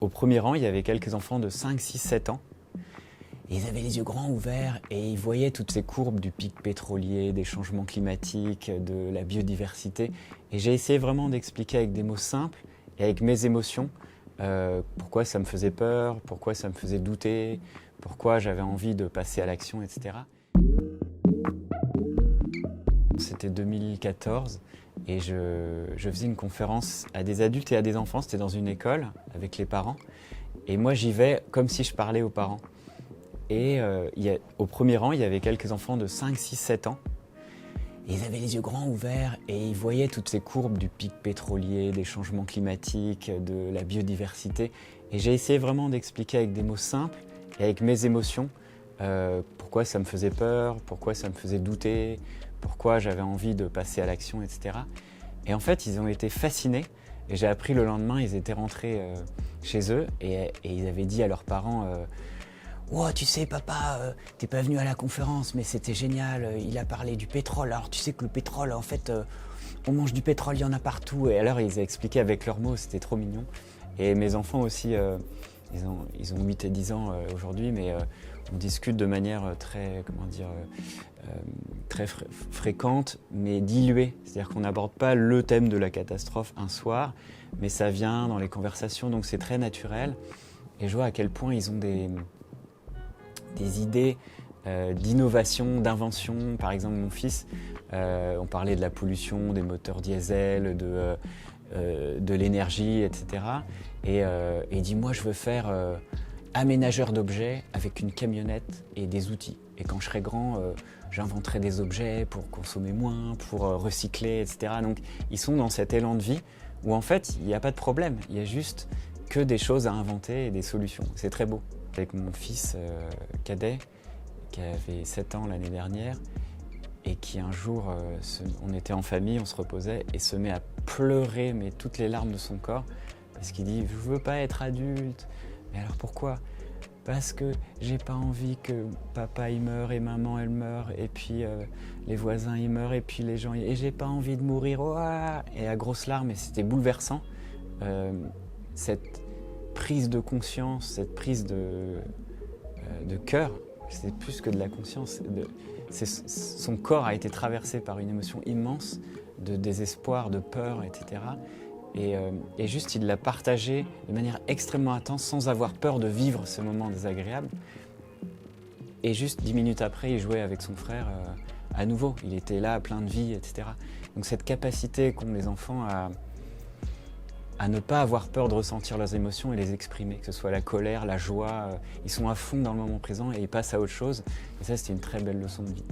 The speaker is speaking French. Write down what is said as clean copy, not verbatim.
Au premier rang, il y avait quelques enfants de 5, 6, 7 ans. Et ils avaient les yeux grands ouverts et ils voyaient toutes ces courbes du pic pétrolier, des changements climatiques, de la biodiversité. Et j'ai essayé vraiment d'expliquer avec des mots simples et avec mes émotions pourquoi ça me faisait peur, pourquoi ça me faisait douter, pourquoi j'avais envie de passer à l'action, etc. C'était 2014 et je faisais une conférence à des adultes et à des enfants. C'était dans une école avec les parents. Et moi, j'y vais comme si je parlais aux parents. Et au premier rang, il y avait quelques enfants de 5, 6, 7 ans. Et ils avaient les yeux grands ouverts et ils voyaient toutes ces courbes du pic pétrolier, des changements climatiques, de la biodiversité. Et j'ai essayé vraiment d'expliquer avec des mots simples et avec mes émotions pourquoi ça me faisait peur, pourquoi ça me faisait douter, pourquoi j'avais envie de passer à l'action, etc. Et en fait, ils ont été fascinés. Et j'ai appris le lendemain, ils étaient rentrés chez eux et ils avaient dit à leurs parents oh, tu sais, papa, t'es pas venu à la conférence, mais c'était génial. Il a parlé du pétrole. Alors, tu sais que le pétrole, en fait, on mange du pétrole, il y en a partout. Et alors, ils ont expliqué avec leurs mots, c'était trop mignon. Et mes enfants aussi, ils ont 8 et 10 ans aujourd'hui, mais on discute de manière très, très fréquente, mais diluée. C'est-à-dire qu'on n'aborde pas le thème de la catastrophe un soir, mais ça vient dans les conversations, donc c'est très naturel. Et je vois à quel point ils ont des idées d'innovation, d'invention. Par exemple, mon fils, on parlait de la pollution, des moteurs diesel, de l'énergie, etc. Et il dit, moi je veux faire aménageur d'objets avec une camionnette et des outils. Et quand je serai grand, j'inventerai des objets pour consommer moins, pour recycler, etc. Donc ils sont dans cet élan de vie où en fait, il n'y a pas de problème. Il y a juste que des choses à inventer et des solutions. C'est très beau. Avec mon fils cadet, qui avait 7 ans l'année dernière, et qui un jour, on était en famille, on se reposait, et se met à pleurer, mais toutes les larmes de son corps, parce qu'il dit « je veux pas être adulte ». Mais alors pourquoi? Parce que j'ai pas envie que papa il meure et maman elle meurt, et puis les voisins ils meurent, et puis les gens, et j'ai pas envie de mourir, ouah et à grosses larmes, et c'était bouleversant. Cette prise de conscience, cette prise de cœur, c'est plus que de la conscience. Son corps a été traversé par une émotion immense de désespoir, de peur, etc. Et juste, il l'a partagé de manière extrêmement intense, sans avoir peur de vivre ce moment désagréable. Et juste 10 minutes après, il jouait avec son frère à nouveau. Il était là, plein de vie, etc. Donc cette capacité qu'ont les enfants à ne pas avoir peur de ressentir leurs émotions et les exprimer, que ce soit la colère, la joie, ils sont à fond dans le moment présent et ils passent à autre chose. Et ça, c'était une très belle leçon de vie.